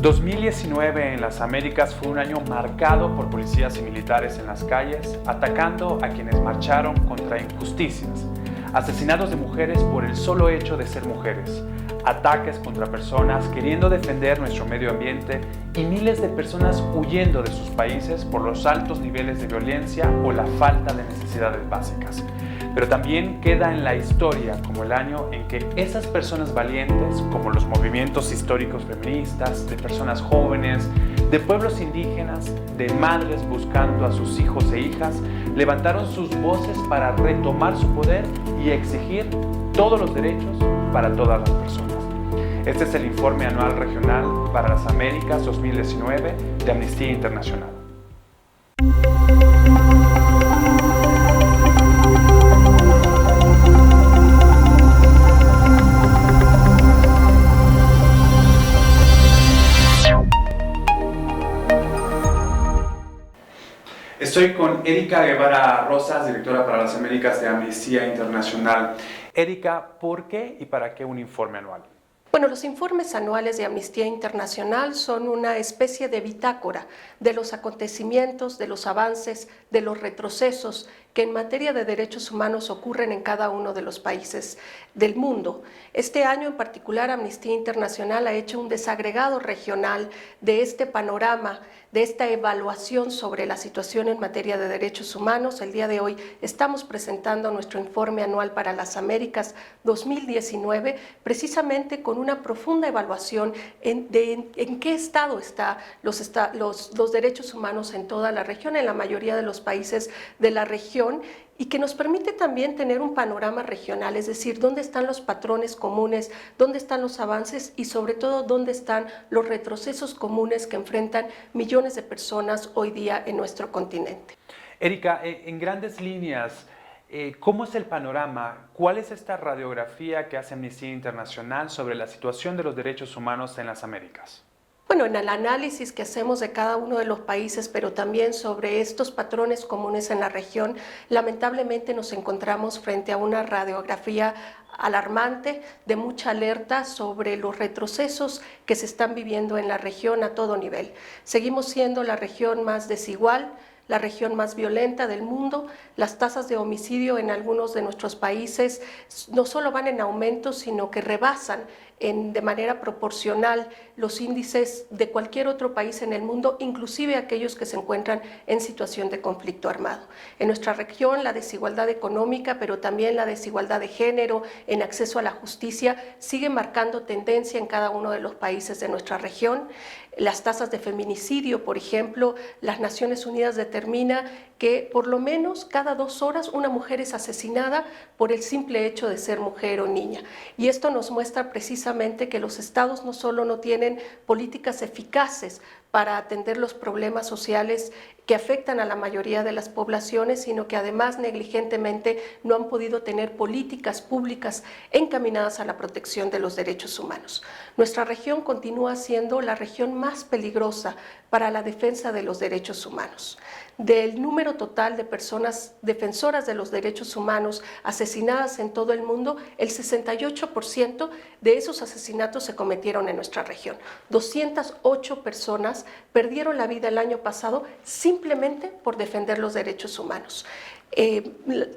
2019 en las Américas fue un año marcado por policías y militares en las calles, atacando a quienes marcharon contra injusticias, asesinatos de mujeres por el solo hecho de ser mujeres, ataques contra personas queriendo defender nuestro medio ambiente y miles de personas huyendo de sus países por los altos niveles de violencia o la falta de necesidades básicas. Pero también queda en la historia como el año en que esas personas valientes, como los movimientos históricos feministas, de personas jóvenes, de pueblos indígenas, de madres buscando a sus hijos e hijas, levantaron sus voces para retomar su poder y exigir todos los derechos para todas las personas. Este es el informe anual regional para las Américas 2019 de Amnistía Internacional. Estoy con Erika Guevara Rosas, directora para las Américas de Amnistía Internacional. Erika, ¿por qué y para qué un informe anual? Bueno, los informes anuales de Amnistía Internacional son una especie de bitácora de los acontecimientos, de los avances, de los retrocesos que en materia de derechos humanos ocurren en cada uno de los países del mundo. Este año en particular, Amnistía Internacional ha hecho un desagregado regional de este panorama, de esta evaluación sobre la situación en materia de derechos humanos. El día de hoy estamos presentando nuestro informe anual para las Américas 2019, precisamente con una profunda evaluación en qué estado están los derechos humanos en toda la región, en la mayoría de los países de la región, y que nos permite también tener un panorama regional, es decir, dónde están los patrones comunes, dónde están los avances y sobre todo dónde están los retrocesos comunes que enfrentan millones de personas hoy día en nuestro continente. Erika, en grandes líneas, ¿cómo es el panorama? ¿Cuál es esta radiografía que hace Amnistía Internacional sobre la situación de los derechos humanos en las Américas? Bueno, en el análisis que hacemos de cada uno de los países, pero también sobre estos patrones comunes en la región, lamentablemente nos encontramos frente a una radiografía alarmante, de mucha alerta sobre los retrocesos que se están viviendo en la región a todo nivel. Seguimos siendo la región más desigual, la región más violenta del mundo. Las tasas de homicidio en algunos de nuestros países no solo van en aumento, sino que rebasan de manera proporcional los índices de cualquier otro país en el mundo, inclusive aquellos que se encuentran en situación de conflicto armado. En nuestra región, la desigualdad económica, pero también la desigualdad de género en acceso a la justicia, sigue marcando tendencia en cada uno de los países de nuestra región. Las tasas de feminicidio, por ejemplo, las Naciones Unidas determina que por lo menos cada 2 horas una mujer es asesinada por el simple hecho de ser mujer o niña. Y esto nos muestra precisamente que los estados no solo no tienen políticas eficaces para atender los problemas sociales que afectan a la mayoría de las poblaciones, sino que además negligentemente no han podido tener políticas públicas encaminadas a la protección de los derechos humanos. Nuestra región continúa siendo la región más peligrosa para la defensa de los derechos humanos. Del número total de personas defensoras de los derechos humanos asesinadas en todo el mundo, el 68% de esos asesinatos se cometieron en nuestra región. 208 personas perdieron la vida el año pasado simplemente por defender los derechos humanos.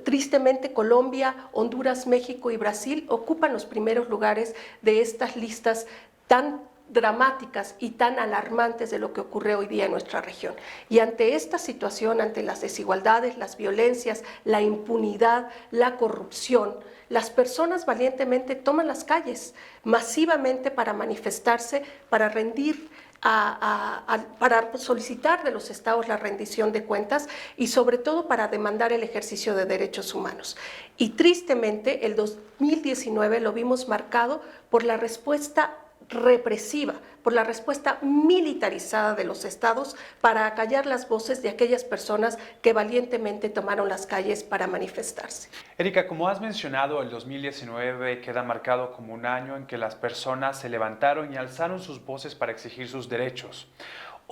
Tristemente, Colombia, Honduras, México y Brasil ocupan los primeros lugares de estas listas tan dramáticas y tan alarmantes de lo que ocurre hoy día en nuestra región. Y ante esta situación, ante las desigualdades, las violencias, la impunidad, la corrupción, las personas valientemente toman las calles masivamente para manifestarse, para rendir para solicitar de los estados la rendición de cuentas y sobre todo para demandar el ejercicio de derechos humanos. Y tristemente el 2019 lo vimos marcado por la respuesta represiva, por la respuesta militarizada de los estados para acallar las voces de aquellas personas que valientemente tomaron las calles para manifestarse. Erika, como has mencionado, el 2019 queda marcado como un año en que las personas se levantaron y alzaron sus voces para exigir sus derechos.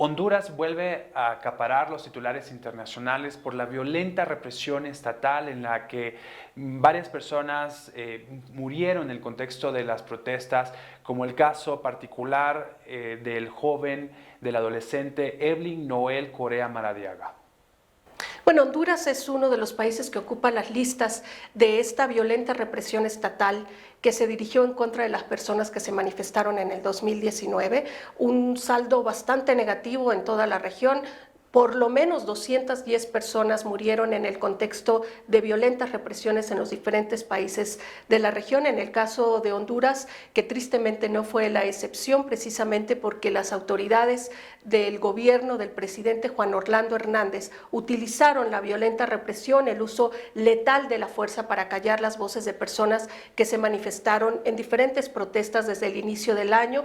Honduras vuelve a acaparar los titulares internacionales por la violenta represión estatal en la que varias personas murieron en el contexto de las protestas, como el caso particular del adolescente Evelyn Noel Correa Maradiaga. Bueno, Honduras es uno de los países que ocupa las listas de esta violenta represión estatal que se dirigió en contra de las personas que se manifestaron en el 2019, un saldo bastante negativo en toda la región. Por lo menos 210 personas murieron en el contexto de violentas represiones en los diferentes países de la región. En el caso de Honduras, que tristemente no fue la excepción, precisamente porque las autoridades del gobierno del presidente Juan Orlando Hernández utilizaron la violenta represión, el uso letal de la fuerza para callar las voces de personas que se manifestaron en diferentes protestas desde el inicio del año,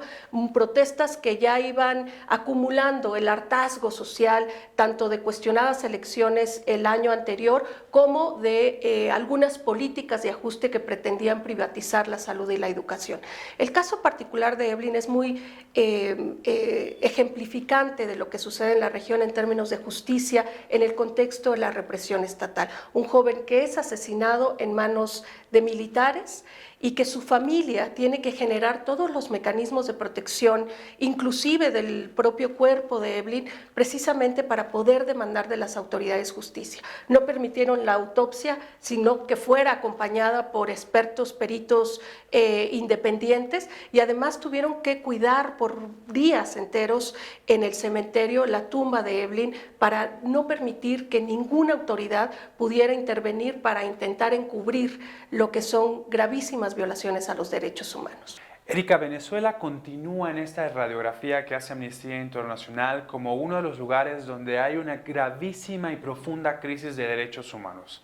protestas que ya iban acumulando el hartazgo social, tanto de cuestionadas elecciones el año anterior como de algunas políticas de ajuste que pretendían privatizar la salud y la educación. El caso particular de Evelyn es muy ejemplificante de lo que sucede en la región en términos de justicia en el contexto de la represión estatal. Un joven que es asesinado en manos de militares y que su familia tiene que generar todos los mecanismos de protección, inclusive del propio cuerpo de Evelyn, precisamente para poder demandar de las autoridades justicia. No permitieron la autopsia, sino que fuera acompañada por expertos, peritos independientes, y además tuvieron que cuidar por días enteros en el cementerio la tumba de Evelyn para no permitir que ninguna autoridad pudiera intervenir para intentar encubrir lo que son gravísimas violaciones a los derechos humanos. Erika, Venezuela continúa en esta radiografía que hace Amnistía Internacional como uno de los lugares donde hay una gravísima y profunda crisis de derechos humanos.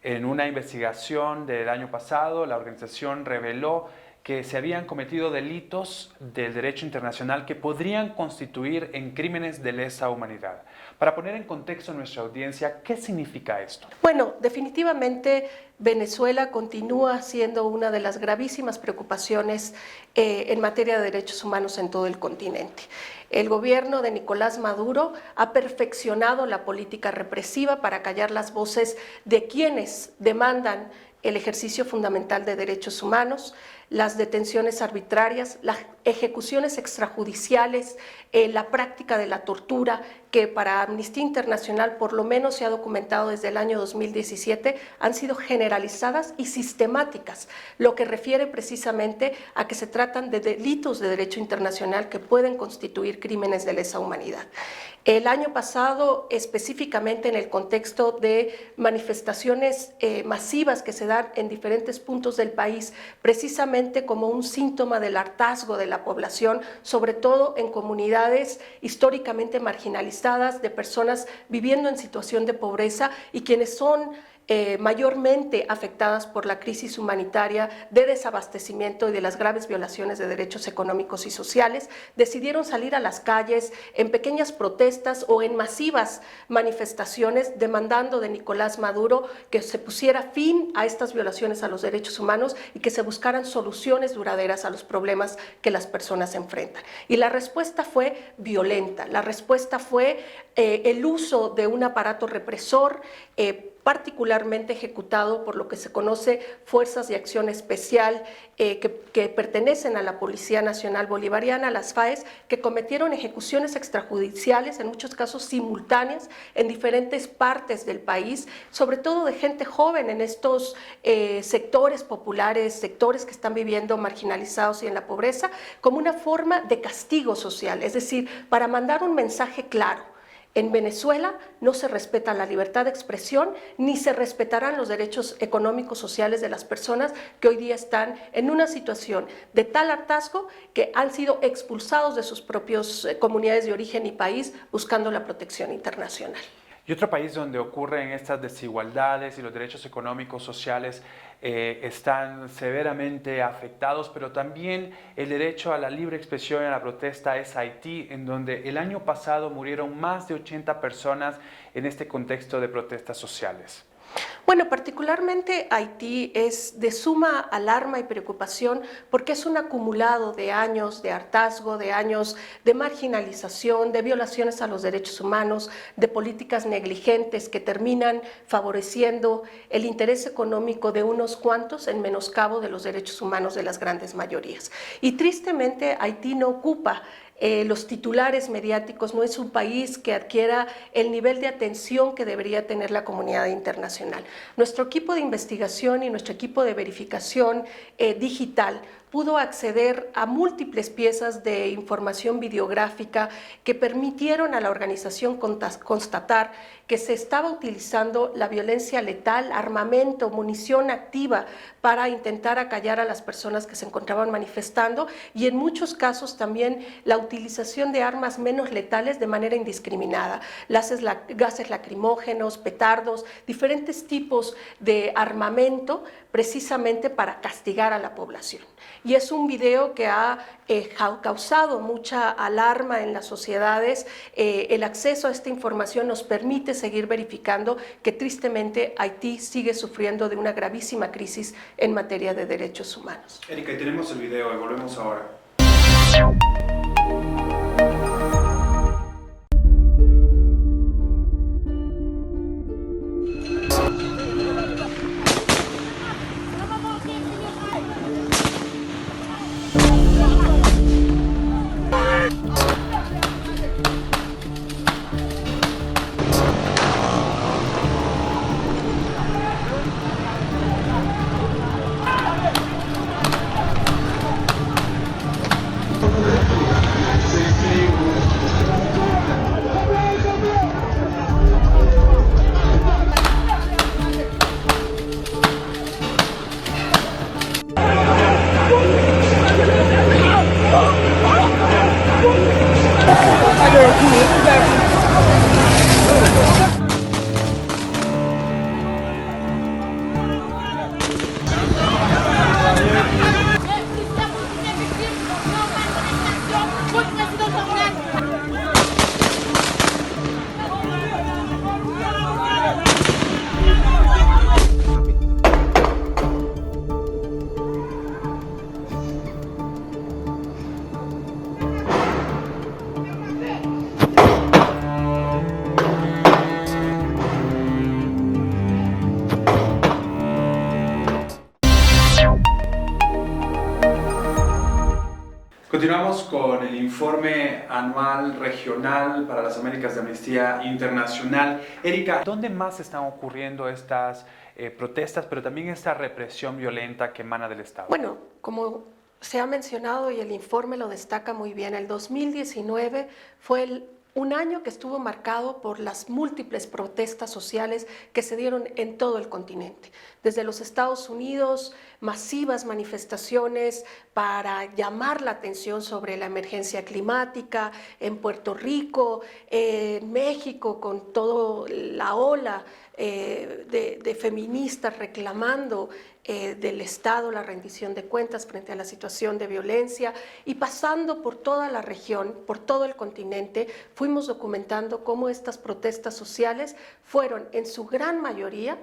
En una investigación del año pasado, la organización reveló que se habían cometido delitos del derecho internacional que podrían constituir en crímenes de lesa humanidad. Para poner en contexto a nuestra audiencia, ¿qué significa esto? Bueno, definitivamente Venezuela continúa siendo una de las gravísimas preocupaciones en materia de derechos humanos en todo el continente. El gobierno de Nicolás Maduro ha perfeccionado la política represiva para callar las voces de quienes demandan el ejercicio fundamental de derechos humanos, las detenciones arbitrarias, las ejecuciones extrajudiciales, la práctica de la tortura, que para Amnistía Internacional por lo menos se ha documentado desde el año 2017, han sido generalizadas y sistemáticas, lo que refiere precisamente a que se tratan de delitos de derecho internacional que pueden constituir crímenes de lesa humanidad. El año pasado, específicamente en el contexto de manifestaciones masivas que se dan en diferentes puntos del país, precisamente como un síntoma del hartazgo de la población, sobre todo en comunidades históricamente marginalizadas, de personas viviendo en situación de pobreza y quienes son mayormente afectadas por la crisis humanitaria de desabastecimiento y de las graves violaciones de derechos económicos y sociales, decidieron salir a las calles en pequeñas protestas o en masivas manifestaciones demandando de Nicolás Maduro que se pusiera fin a estas violaciones a los derechos humanos y que se buscaran soluciones duraderas a los problemas que las personas enfrentan. Y la respuesta fue violenta, la respuesta fue el uso de un aparato represor particularmente ejecutado por lo que se conoce Fuerzas de Acción Especial que pertenecen a la Policía Nacional Bolivariana, las FAES, que cometieron ejecuciones extrajudiciales, en muchos casos simultáneas, en diferentes partes del país, sobre todo de gente joven en estos sectores populares, sectores que están viviendo marginalizados y en la pobreza, como una forma de castigo social, es decir, para mandar un mensaje claro. En Venezuela no se respeta la libertad de expresión ni se respetarán los derechos económicos sociales de las personas que hoy día están en una situación de tal hartazgo que han sido expulsados de sus propias comunidades de origen y país buscando la protección internacional. Y otro país donde ocurren estas desigualdades y los derechos económicos sociales están severamente afectados, pero también el derecho a la libre expresión y a la protesta es Haití, en donde el año pasado murieron más de 80 personas en este contexto de protestas sociales. Bueno, particularmente Haití es de suma alarma y preocupación porque es un acumulado de años de hartazgo, de años de marginalización, de violaciones a los derechos humanos, de políticas negligentes que terminan favoreciendo el interés económico de unos cuantos en menoscabo de los derechos humanos de las grandes mayorías. Y tristemente Haití no ocupa los titulares mediáticos, no es un país que adquiera el nivel de atención que debería tener la comunidad internacional. Nuestro equipo de investigación y nuestro equipo de verificación digital pudo acceder a múltiples piezas de información videográfica que permitieron a la organización constatar que se estaba utilizando la violencia letal, armamento, munición activa para intentar acallar a las personas que se encontraban manifestando y en muchos casos también la utilización de armas menos letales de manera indiscriminada, gases lacrimógenos, petardos, diferentes tipos de armamento precisamente para castigar a la población. Y es un video que ha causado mucha alarma en las sociedades. El acceso a esta información nos permite seguir verificando que tristemente Haití sigue sufriendo de una gravísima crisis en materia de derechos humanos. Erika, y tenemos el video y volvemos ahora. Continuamos con el informe anual regional para las Américas de Amnistía Internacional. Erika, ¿dónde más están ocurriendo estas protestas, pero también esta represión violenta que emana del Estado? Bueno, como se ha mencionado y el informe lo destaca muy bien, el 2019 fue un año que estuvo marcado por las múltiples protestas sociales que se dieron en todo el continente. Desde los Estados Unidos, masivas manifestaciones para llamar la atención sobre la emergencia climática, en Puerto Rico, en México, con toda la ola de feministas reclamando del Estado la rendición de cuentas frente a la situación de violencia, y pasando por toda la región, por todo el continente, fuimos documentando cómo estas protestas sociales fueron en su gran mayoría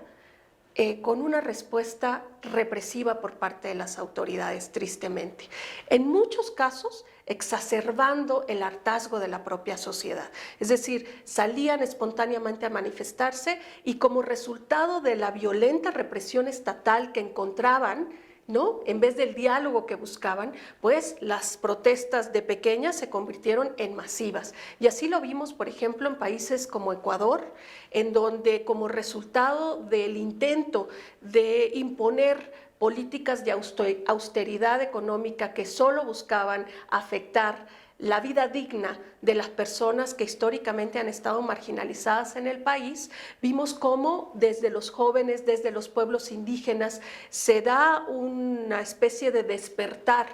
con una respuesta represiva por parte de las autoridades, tristemente. En muchos casos, exacerbando el hartazgo de la propia sociedad. Es decir, salían espontáneamente a manifestarse y como resultado de la violenta represión estatal que encontraban, ¿no? En vez del diálogo que buscaban, pues las protestas de pequeñas se convirtieron en masivas. Y así lo vimos, por ejemplo, en países como Ecuador, en donde como resultado del intento de imponer políticas de austeridad económica que solo buscaban afectar la vida digna de las personas que históricamente han estado marginalizadas en el país, vimos cómo desde los jóvenes, desde los pueblos indígenas, se da una especie de despertar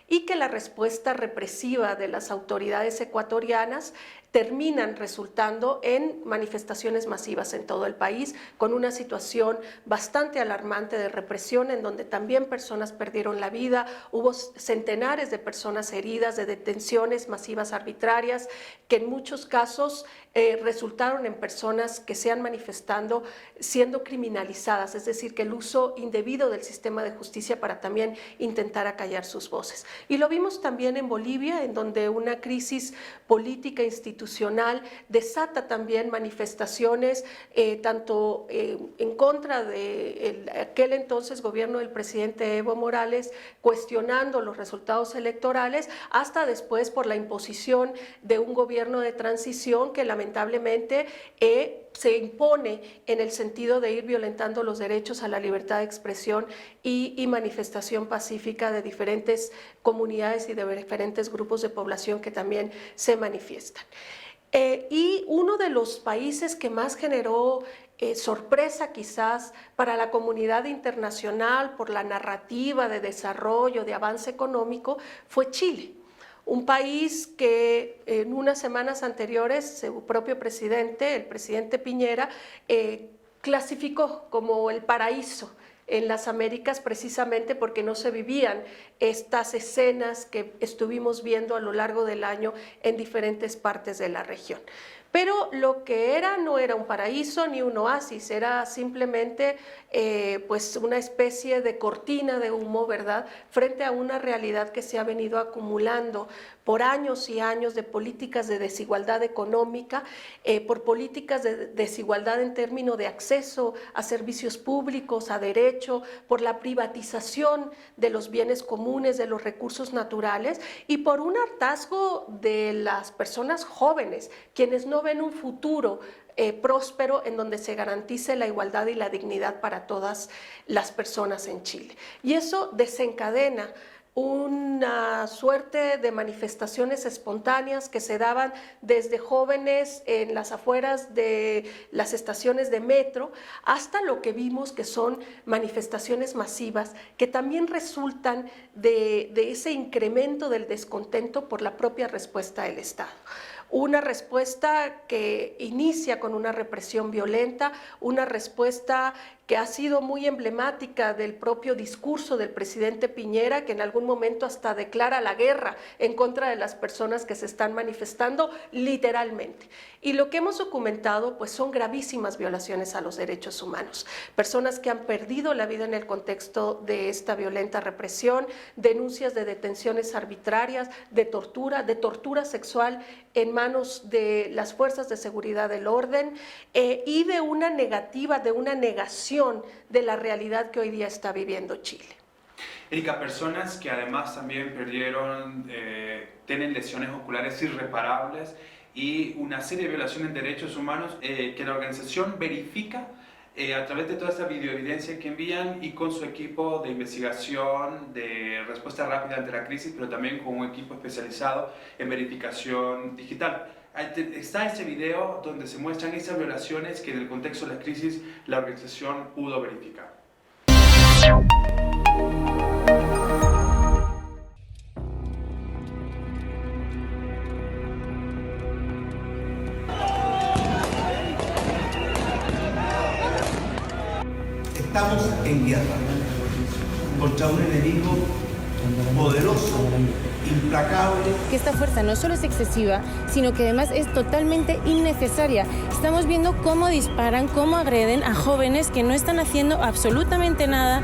y que la respuesta represiva de las autoridades ecuatorianas terminan resultando en manifestaciones masivas en todo el país, con una situación bastante alarmante de represión, en donde también personas perdieron la vida, hubo centenares de personas heridas, de detenciones masivas arbitrarias, que en muchos casos resultaron en personas que se han manifestando siendo criminalizadas, es decir, que el uso indebido del sistema de justicia para también intentar acallar sus voces. Y lo vimos también en Bolivia, en donde una crisis política institucional desata también manifestaciones tanto en contra de aquel entonces gobierno del presidente Evo Morales, cuestionando los resultados electorales, hasta después por la imposición de un gobierno de transición que lamentablemente se impone en el sentido de ir violentando los derechos a la libertad de expresión y manifestación pacífica de diferentes comunidades y de diferentes grupos de población que también se manifiestan. Y uno de los países que más generó sorpresa quizás para la comunidad internacional por la narrativa de desarrollo, de avance económico, fue Chile. Un país que en unas semanas anteriores su propio presidente, el presidente Piñera, clasificó como el paraíso en las Américas, precisamente porque no se vivían estas escenas que estuvimos viendo a lo largo del año en diferentes partes de la región. Pero lo que era no era un paraíso ni un oasis, era simplemente pues una especie de cortina de humo, ¿verdad?, frente a una realidad que se ha venido acumulando por años y años de políticas de desigualdad económica, por políticas de desigualdad en términos de acceso a servicios públicos, a derecho, por la privatización de los bienes comunes, de los recursos naturales, y por un hartazgo de las personas jóvenes, quienes no ven un futuro próspero en donde se garantice la igualdad y la dignidad para todas las personas en Chile. Y eso desencadena una suerte de manifestaciones espontáneas que se daban desde jóvenes en las afueras de las estaciones de metro hasta lo que vimos que son manifestaciones masivas que también resultan de ese incremento del descontento por la propia respuesta del Estado. Una respuesta que inicia con una represión violenta, una respuesta que ha sido muy emblemática del propio discurso del presidente Piñera, que en algún momento hasta declara la guerra en contra de las personas que se están manifestando literalmente. Y lo que hemos documentado pues son gravísimas violaciones a los derechos humanos. Personas que han perdido la vida en el contexto de esta violenta represión, denuncias de detenciones arbitrarias, de tortura sexual en manos de las fuerzas de seguridad del orden y de una negativa, de una negación de la realidad que hoy día está viviendo Chile. Erika, personas que además también tienen lesiones oculares irreparables y una serie de violaciones de derechos humanos que la organización verifica a través de toda esta videoevidencia que envían y con su equipo de investigación, de respuesta rápida ante la crisis, pero también con un equipo especializado en verificación digital. Está ese video donde se muestran esas violaciones que en el contexto de la crisis la organización pudo verificar. Estamos en guerra contra un enemigo poderoso, implacable. Que esta fuerza no solo es excesiva, sino que además es totalmente innecesaria. Estamos viendo cómo disparan, cómo agreden a jóvenes que no están haciendo absolutamente nada.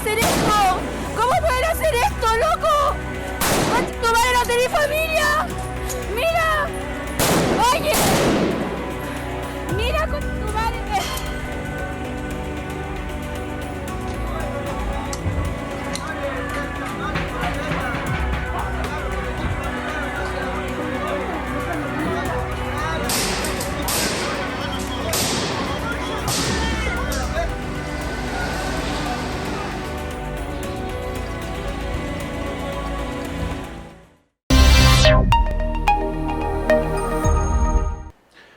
hacer esto? ¿Cómo pueden hacer esto, loco? ¡Tu madre no tenés familia! ¡Mira! ¡Oye! ¡Mira con tu madre!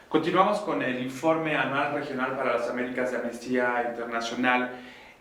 Continuamos con el informe anual regional para las Américas de Amnistía Internacional.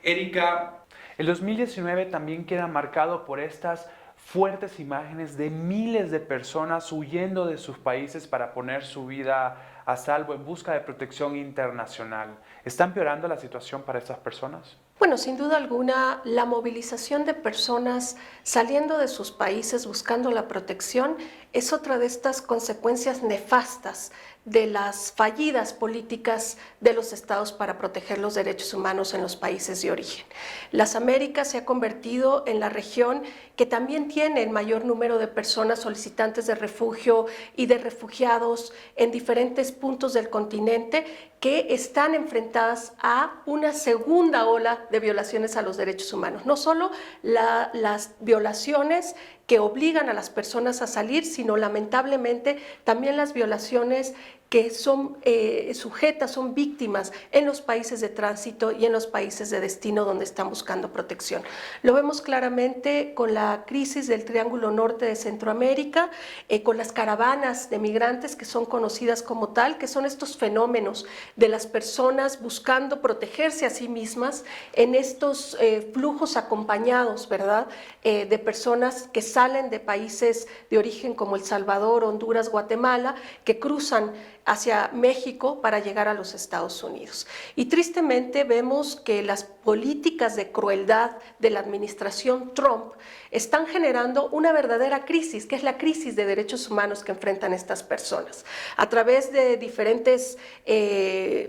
Erika, el 2019 también queda marcado por estas fuertes imágenes de miles de personas huyendo de sus países para poner su vida a salvo en busca de protección internacional. ¿Está empeorando la situación para estas personas? Bueno, sin duda alguna, la movilización de personas saliendo de sus países buscando la protección es otra de estas consecuencias nefastas de las fallidas políticas de los estados para proteger los derechos humanos en los países de origen. Las Américas se ha convertido en la región que también tiene el mayor número de personas solicitantes de refugio y de refugiados en diferentes puntos del continente que están enfrentadas a una segunda ola de violaciones a los derechos humanos. No solo las violaciones que obligan a las personas a salir, sino lamentablemente también las violaciones que son sujetas, son víctimas en los países de tránsito y en los países de destino donde están buscando protección. Lo vemos claramente con la crisis del Triángulo Norte de Centroamérica, con las caravanas de migrantes que son conocidas como tal, que son estos fenómenos de las personas buscando protegerse a sí mismas en estos flujos acompañados, ¿verdad?, de personas que salen de países de origen como El Salvador, Honduras, Guatemala, que cruzan hacia México para llegar a los Estados Unidos. Y tristemente vemos que las políticas de crueldad de la administración Trump están generando una verdadera crisis, que es la crisis de derechos humanos que enfrentan estas personas. A través de diferentes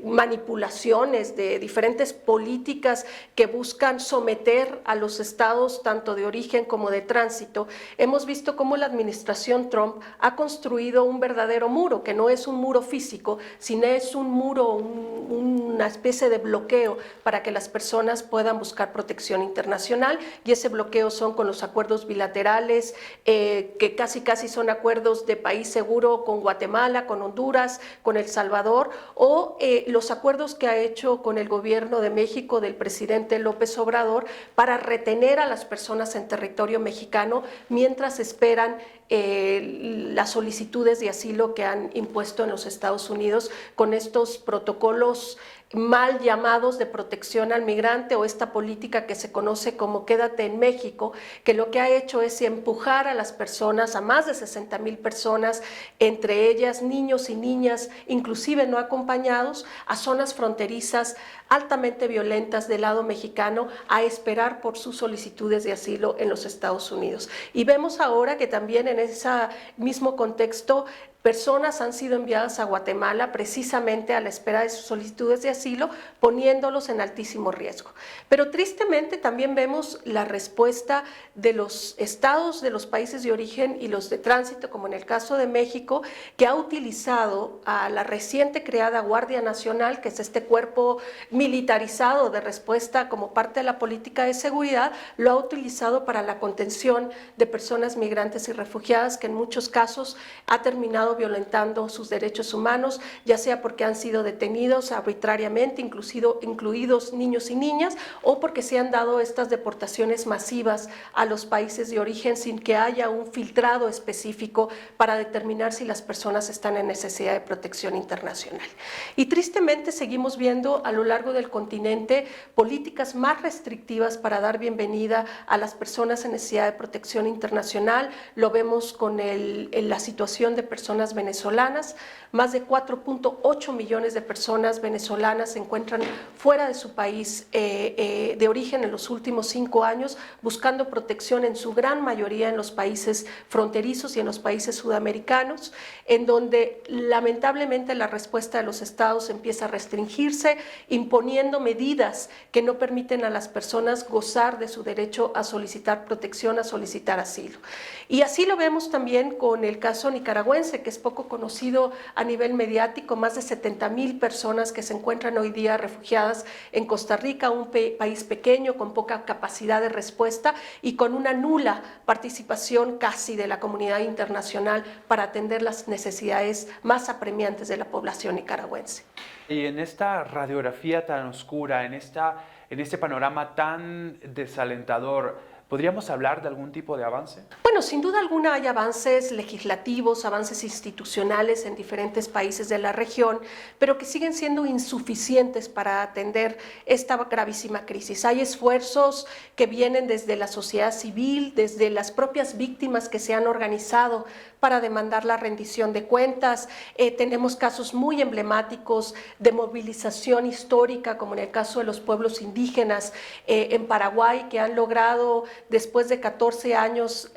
manipulaciones, de diferentes políticas que buscan someter a los estados, tanto de origen como de tránsito, hemos visto cómo la administración Trump ha construido un verdadero muro, que no es un muro físico, sino es un muro, una especie de bloqueo para que las personas puedan buscar protección internacional, y ese bloqueo son con los acuerdos bilaterales, que casi son acuerdos de país seguro con Guatemala, con Honduras, con El Salvador, o los acuerdos que ha hecho con el gobierno de México del presidente López Obrador para retener a las personas en territorio mexicano mientras esperan las solicitudes de asilo que han impuesto en los Estados Unidos con estos protocolos mal llamados de protección al migrante, o esta política que se conoce como Quédate en México, que lo que ha hecho es empujar a las personas, a más de 60,000 personas, entre ellas niños y niñas, inclusive no acompañados, a zonas fronterizas altamente violentas del lado mexicano, a esperar por sus solicitudes de asilo en los Estados Unidos. Y vemos ahora que también en ese mismo contexto personas han sido enviadas a Guatemala precisamente a la espera de sus solicitudes de asilo, poniéndolos en altísimo riesgo. Pero tristemente también vemos la respuesta de los estados de los países de origen y los de tránsito, como en el caso de México, que ha utilizado a la reciente creada Guardia Nacional, que es este cuerpo militarizado de respuesta como parte de la política de seguridad, lo ha utilizado para la contención de personas migrantes y refugiadas, que en muchos casos ha terminado violentando sus derechos humanos, ya sea porque han sido detenidos arbitrariamente, incluidos niños y niñas, o porque se han dado estas deportaciones masivas a los países de origen sin que haya un filtrado específico para determinar si las personas están en necesidad de protección internacional. Y tristemente seguimos viendo a lo largo del continente políticas más restrictivas para dar bienvenida a las personas en necesidad de protección internacional. Lo vemos con la situación de personas personas venezolanas. Más de 4.8 millones de personas venezolanas se encuentran fuera de su país de origen en los últimos 5 años, buscando protección en su gran mayoría en los países fronterizos y en los países sudamericanos, en donde lamentablemente la respuesta de los estados empieza a restringirse, imponiendo medidas que no permiten a las personas gozar de su derecho a solicitar protección, a solicitar asilo. Y así lo vemos también con el caso nicaragüense, que es poco conocido a nivel mediático. Más de 70,000 personas que se encuentran hoy día refugiadas en Costa Rica, un país pequeño con poca capacidad de respuesta y con una nula participación casi de la comunidad internacional para atender las necesidades más apremiantes de la población nicaragüense. Y en esta radiografía tan oscura, en este panorama tan desalentador, ¿podríamos hablar de algún tipo de avance? Bueno, sin duda alguna hay avances legislativos, avances institucionales en diferentes países de la región, pero que siguen siendo insuficientes para atender esta gravísima crisis. Hay esfuerzos que vienen desde la sociedad civil, desde las propias víctimas que se han organizado para demandar la rendición de cuentas. Tenemos casos muy emblemáticos de movilización histórica, como en el caso de los pueblos indígenas en Paraguay, que han logrado, después de 14 años,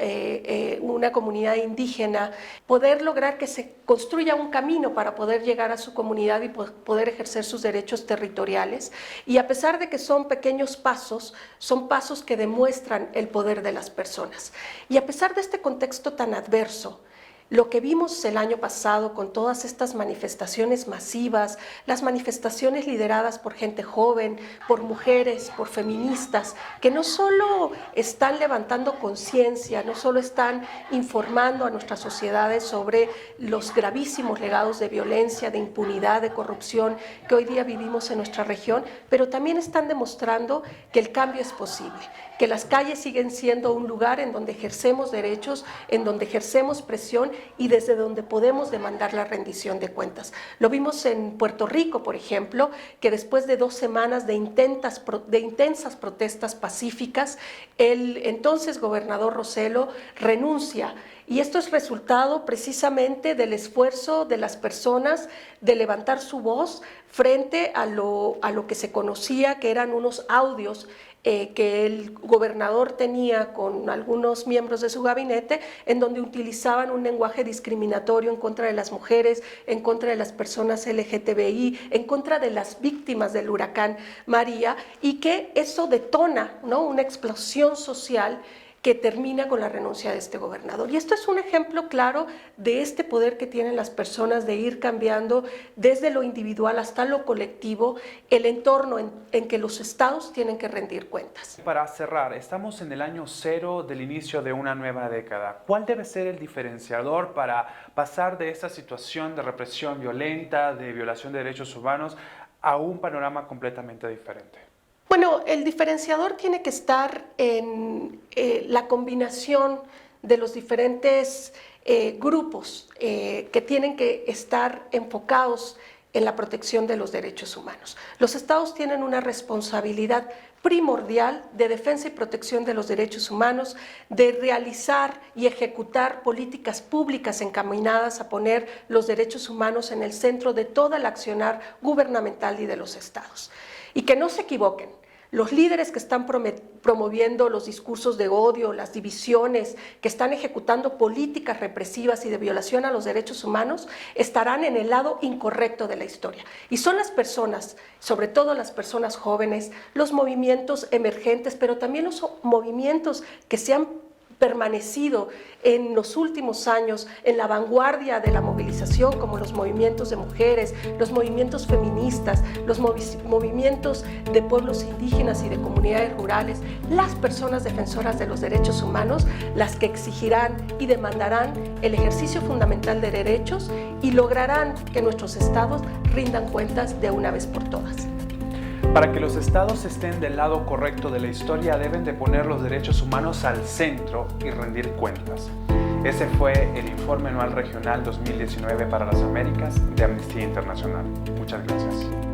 una comunidad indígena, poder lograr que se construya un camino para poder llegar a su comunidad y poder ejercer sus derechos territoriales. Y a pesar de que son pequeños pasos, son pasos que demuestran el poder de las personas. Y a pesar de este contexto tan adverso, lo que vimos el año pasado con todas estas manifestaciones masivas, las manifestaciones lideradas por gente joven, por mujeres, por feministas, que no solo están levantando conciencia, no solo están informando a nuestras sociedades sobre los gravísimos legados de violencia, de impunidad, de corrupción que hoy día vivimos en nuestra región, pero también están demostrando que el cambio es posible, que las calles siguen siendo un lugar en donde ejercemos derechos, en donde ejerzemos presión y desde donde podemos demandar la rendición de cuentas. Lo vimos en Puerto Rico, por ejemplo, que después de 2 semanas de intensas protestas pacíficas, el entonces gobernador Rossello renuncia. Y esto es resultado precisamente del esfuerzo de las personas de levantar su voz frente a lo que se conocía que eran unos audios que el gobernador tenía con algunos miembros de su gabinete, en donde utilizaban un lenguaje discriminatorio en contra de las mujeres, en contra de las personas LGTBI, en contra de las víctimas del huracán María, y que eso detona, ¿no?, una explosión social que termina con la renuncia de este gobernador. Y esto es un ejemplo claro de este poder que tienen las personas de ir cambiando desde lo individual hasta lo colectivo, el entorno en que los estados tienen que rendir cuentas. Para cerrar, estamos en el año 0 del inicio de una nueva década. ¿Cuál debe ser el diferenciador para pasar de esta situación de represión violenta, de violación de derechos humanos, a un panorama completamente diferente? Bueno, el diferenciador tiene que estar en la combinación de los diferentes grupos que tienen que estar enfocados en la protección de los derechos humanos. Los estados tienen una responsabilidad primordial de defensa y protección de los derechos humanos, de realizar y ejecutar políticas públicas encaminadas a poner los derechos humanos en el centro de toda el accionar gubernamental y de los estados. Y que no se equivoquen, los líderes que están promoviendo los discursos de odio, las divisiones, que están ejecutando políticas represivas y de violación a los derechos humanos, estarán en el lado incorrecto de la historia. Y son las personas, sobre todo las personas jóvenes, los movimientos emergentes, pero también los movimientos que se han permanecido en los últimos años en la vanguardia de la movilización, como los movimientos de mujeres, los movimientos feministas, los movimientos de pueblos indígenas y de comunidades rurales, las personas defensoras de los derechos humanos, las que exigirán y demandarán el ejercicio fundamental de derechos y lograrán que nuestros estados rindan cuentas de una vez por todas. Para que los estados estén del lado correcto de la historia, deben de poner los derechos humanos al centro y rendir cuentas. Ese fue el Informe Anual Regional 2019 para las Américas de Amnistía Internacional. Muchas gracias.